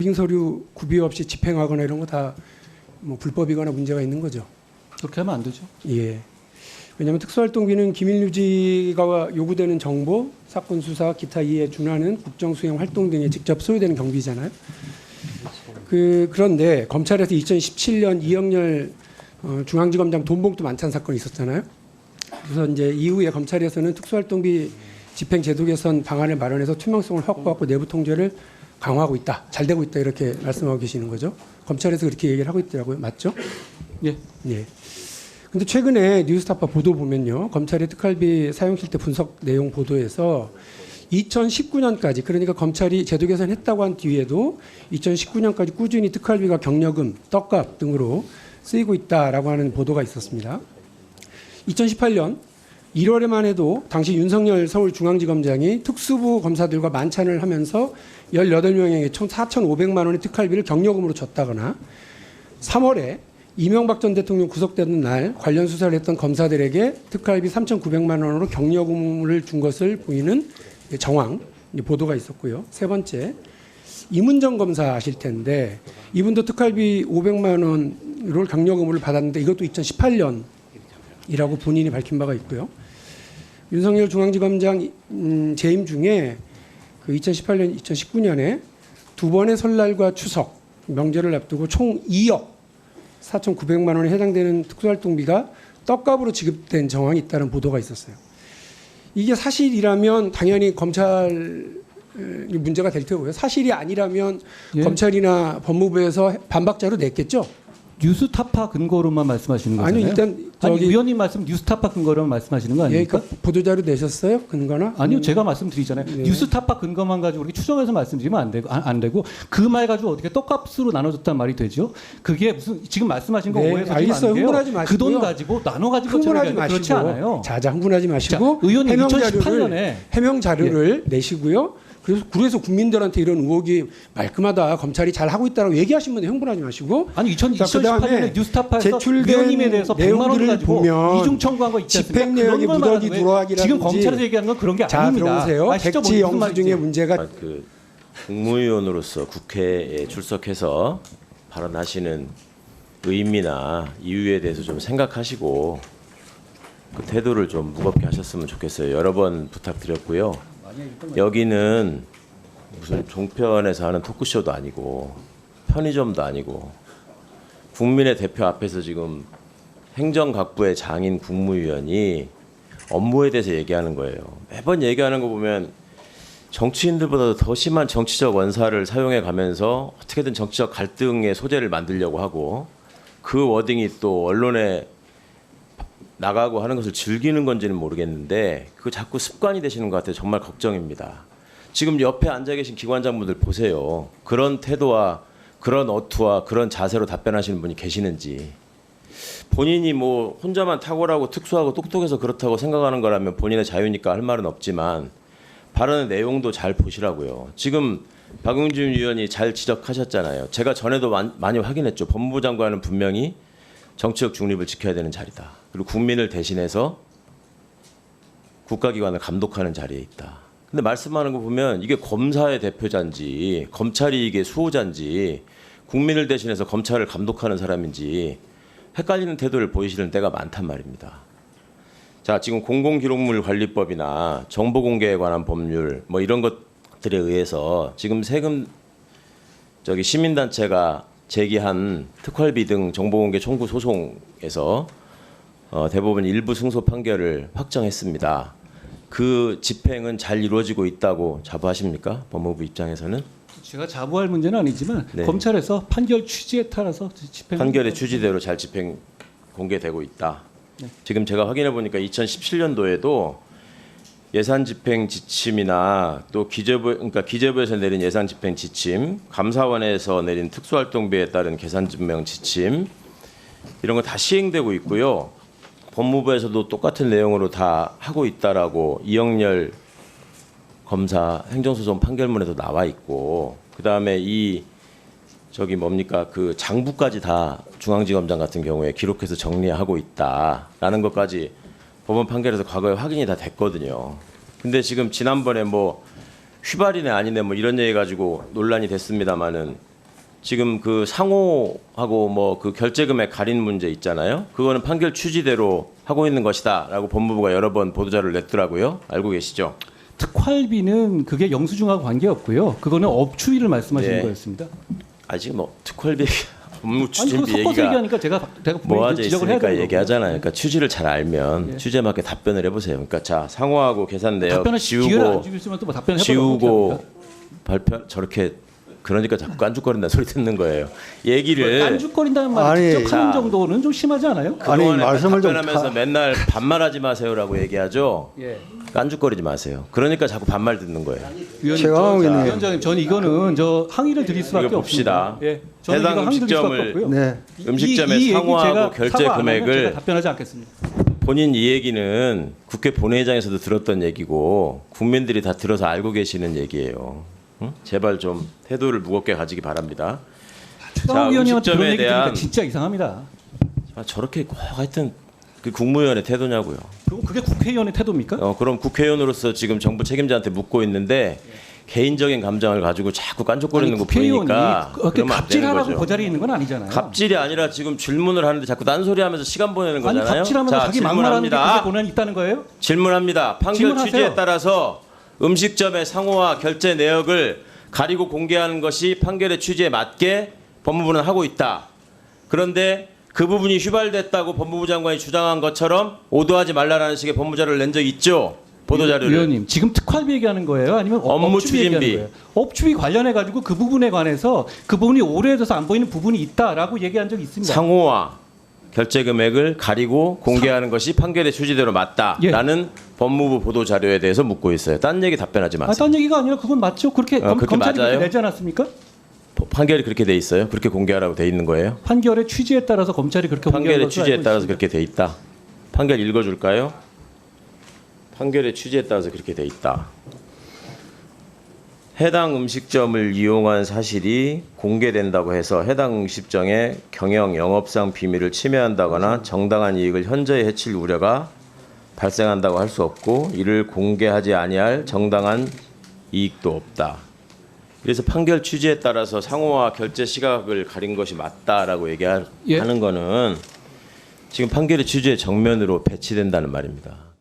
서류 구비 없이 집행하거나 이런 거 다 뭐 불법이거나 문제가 있는 거죠. 그렇게 하면 안 되죠. 예. 왜냐하면 특수활동비는 기밀 유지가 요구되는 정보, 사건 수사, 기타 이에 준하는 국정 수행 활동 등에 직접 소요되는 경비잖아요. 그런데 검찰에서 2017년 이영렬 중앙지검장 돈봉투 만찬 사건이 있었잖아요. 그래서 이제 이후에 검찰에서는 특수활동비 집행 제도 개선 방안을 마련해서 투명성을 확보하고 내부 통제를 강화하고 있다, 잘 되고 있다 이렇게 말씀하고 계시는 거죠. 검찰에서 그렇게 얘기를 하고 있더라고요. 맞죠? 예. 예. 근데 최근에 뉴스타파 보도 보면요, 검찰의 특활비 사용 실태 분석 내용 보도에서 2019년까지, 그러니까 검찰이 제도 개선했다고 한 뒤에도 2019년까지 꾸준히 특활비가 경력금, 떡값 등으로 쓰이고 있다라고 하는 보도가 있었습니다. 2018년 1월에만 해도 당시 윤석열 서울중앙지검장이 특수부 검사들과 만찬을 하면서 18명에게 총 4,500만 원의 특활비를 경력금으로 줬다거나, 3월에 이명박 전 대통령 구속되는 날 관련 수사를 했던 검사들에게 특활비 3,900만 원으로 경력금을 준 것을 보이는 정황 보도가 있었고요. 세 번째, 이문정 검사 아실 텐데 이분도 특활비 500만 원으로 경력금을 받았는데 이것도 2018년이라고 본인이 밝힌 바가 있고요. 윤석열 중앙지검장 재임 중에 그 2018년, 2019년에 두 번의 설날과 추석 명절을 앞두고 총 2억 4,900만 원에 해당되는 특수활동비가 떡값으로 지급된 정황이 있다는 보도가 있었어요. 이게 사실이라면 당연히 검찰이 문제가 될 테고요. 사실이 아니라면 예. 검찰이나 법무부에서 반박자로 냈겠죠. 뉴스타파 근거로만 말씀하시는 거잖아요. 아니요, 일단 아니, 의원님 말씀 뉴스타파 근거로만 말씀하시는 거 예, 아닙니까? 그러니까 보도자료 내셨어요? 근거나? 아니요, 제가 말씀드리잖아요. 네. 뉴스타파 근거만 가지고 이렇게 추정해서 말씀드리면 안 되고 그 말 가지고 어떻게 떡값으로 나눠줬단 말이 되죠? 그게 무슨 지금 말씀하신 거 네, 오해해서 알겠어요. 흥분하지 마시고요. 그 돈 가지고 나눠 가지고 흥분하지 마시고, 그렇지 않아요. 자, 흥분하지 마시고 자, 의원님 해명 2018년에 자료를 내시고요. 그래서 국민들한테 이런 의혹이 말끔하다, 검찰이 잘 하고 있다라고 얘기하신 분들 흥분하지 마시고, 아니 자, 2018년에 뉴스타파에서 제출된 의원님에 대해서 100만 원 내용들을 가지고 보면 이중 청구한 거 있지 않습니까? 집행 내역의 그런 걸 무더기 말하는 누락이라든지, 지금 검찰에서 얘기하는 건 그런 게 자, 아닙니다. 들어보세요. 아시죠? 백지 무슨 영수 말인지. 중에 문제가 그 국무위원으로서 국회에 출석해서 발언하시는 의미나 이유에 대해서 좀 생각하시고 그 태도를 좀 무겁게 하셨으면 좋겠어요. 여러 번 부탁드렸고요. 여기는 무슨 종편에서 하는 토크쇼도 아니고 편의점도 아니고 국민의 대표 앞에서 지금 행정각부의 장인 국무위원이 업무에 대해서 얘기하는 거예요. 매번 얘기하는 거 보면 정치인들보다 더 심한 정치적 원사를 사용해 가면서 어떻게든 정치적 갈등의 소재를 만들려고 하고, 그 워딩이 또 언론에 나가고 하는 것을 즐기는 건지는 모르겠는데 그거 자꾸 습관이 되시는 것 같아요. 정말 걱정입니다. 지금 옆에 앉아 계신 기관장분들 보세요. 그런 태도와 그런 어투와 그런 자세로 답변하시는 분이 계시는지. 본인이 뭐 혼자만 탁월하고 특수하고 똑똑해서 그렇다고 생각하는 거라면 본인의 자유니까 할 말은 없지만 발언의 내용도 잘 보시라고요. 지금 박용진 의원이 잘 지적하셨잖아요. 제가 전에도 많이 확인했죠. 법무부 장관은 분명히 정치적 중립을 지켜야 되는 자리다. 그리고 국민을 대신해서 국가기관을 감독하는 자리에 있다. 근데 말씀하는 거 보면 이게 검사의 대표자인지 검찰이 이게 수호자인지 국민을 대신해서 검찰을 감독하는 사람인지 헷갈리는 태도를 보이시는 때가 많단 말입니다. 자, 지금 공공기록물 관리법이나 정보공개에 관한 법률 뭐 이런 것들에 의해서 지금 세금 시민단체가 제기한 특활비 등 정보공개 청구 소송에서 대법원 일부 승소 판결을 확정했습니다. 그 집행은 잘 이루어지고 있다고 자부하십니까? 법무부 입장에서는? 제가 자부할 문제는 아니지만 네. 검찰에서 판결 취지에 따라서 집행 판결의 취지대로 잘 집행 공개되고 있다. 네. 지금 제가 확인해 보니까 2017년도에도 예산 집행 지침이나 또 기재부에서 내린 예산 집행 지침, 감사원에서 내린 특수활동비에 따른 계산 증명 지침 이런 거 다 시행되고 있고요. 법무부에서도 똑같은 내용으로 다 하고 있다라고 이영렬 검사 행정소송 판결문에도 나와 있고, 그 다음에 그 장부까지 다 중앙지검장 같은 경우에 기록해서 정리하고 있다라는 것까지 법원 판결에서 과거에 확인이 다 됐거든요. 근데 지금 지난번에 뭐 휘발이네 아니네 뭐 이런 얘기 가지고 논란이 됐습니다마는 지금 그 상호하고 뭐 그 결제금액 가린 문제 있잖아요. 그거는 판결 취지대로 하고 있는 것이다라고 법무부가 여러 번 보도자료를 냈더라고요. 알고 계시죠? 특활비는 그게 영수증하고 관계없고요. 그거는 업추위를 말씀하시는 네. 거였습니다. 아직 뭐 특활비 업무 아니 추진비 그거 섞어서 얘기가 얘기하니까 제가 모아져 분명히 지적을 해야 있으니까 되는 얘기하잖아요. 거고요. 그러니까 취지를 잘 알면 예. 취지에 맞게 답변을 해보세요. 그러니까 자 상호하고 계산 내역 답변을 기회를 안 지우고 주고 있으면 또뭐 답변을 지우고 발표 저렇게 그러니까 자꾸 깐죽거린다는 소리 듣는 거예요. 얘기를 깐죽거린다는 말 아니, 직접 하는 자. 정도는 좀 심하지 않아요? 아니, 그동안에 말씀을 좀 답변하면서 맨날 반말하지 마세요라고 얘기하죠. 예. 깐죽거리지 마세요. 그러니까 자꾸 반말 듣는 거예요. 제가 하고 있는 위원장님, 저는 이거는 저 항의를 드릴 수밖에 이거 봅시다. 없습니다. 예, 저는 해당 이거 항의 드릴 수밖에 음식점을 없고요. 네. 음식점의 이 얘기 상호하고 제가 결제 사과 안 하면 금액을 제가 답변하지 않겠습니다. 본인 이 얘기는 국회 본회의장에서도 들었던 얘기고 국민들이 다 들어서 알고 계시는 얘기예요. 응? 제발 좀 태도를 무겁게 가지기 바랍니다. 최강욱 의원님한테 그런 음식점에 얘기 들으니까 대한 진짜 이상합니다. 아, 저렇게 꼭 하여튼 그 국무위원의 태도냐고요. 그럼 그게 국회의원의 태도입니까? 그럼 국회의원으로서 지금 정부 책임자한테 묻고 있는데 개인적인 감정을 가지고 자꾸 깐족거리는 거 보이니까 그렇게 그러면 안 되는 갑질하라고 거죠. 그 자리에 있는 건 아니잖아요. 갑질이 아니라 지금 질문을 하는데 자꾸 딴소리하면서 시간 보내는 아니 거잖아요. 갑질하면서 자, 자기 막말하는 게 그게 질문합니다. 고난이 있다는 거예요? 질문합니다. 판결 질문하세요. 취지에 따라서 음식점의 상호와 결제 내역을 가리고 공개하는 것이 판결의 취지에 맞게 법무부는 하고 있다. 그런데 그 부분이 휘발됐다고 법무부 장관이 주장한 것처럼 오도하지 말라라는 식의 법무자료를 낸 적이 있죠. 보도자료를. 의원님 지금 특활비 얘기하는 거예요? 아니면 업무 업추비 얘기하는 추진비. 거예요? 업추비 관련해 가지고 그 부분에 관해서 그 부분이 오래돼서 안 보이는 부분이 있다라고 얘기한 적이 있습니다. 상호와 결제 금액을 가리고 공개하는 것이 판결의 취지대로 맞다라는 법무부 보도 자료에 대해서 묻고 있어요. 딴 얘기 답변하지 마세요. 딴 얘기가 아니라 그건 맞죠? 그렇게 그렇게 검찰이 맞아요? 그렇게 내지 않았습니까? 판결이 그렇게 돼 있어요. 그렇게 공개하라고 돼 있는 거예요. 판결의 취지에 따라서 검찰이 그렇게 공개한 판결의 것으로 취지에 알고 따라서 있습니다. 그렇게 돼 있다. 판결 읽어줄까요? 판결의 취지에 따라서 그렇게 돼 있다. 해당 음식점을 이용한 사실이 공개된다고 해서 해당 음식점의 경영 영업상 비밀을 침해한다거나 정당한 이익을 현저히 해칠 우려가 발생한다고 할 수 없고 이를 공개하지 아니할 정당한 이익도 없다. 그래서 판결 취지에 따라서 상호와 결제 시각을 가린 것이 맞다라고 얘기하는 예. 거는 지금 판결의 취지의 정면으로 배치된다는 말입니다.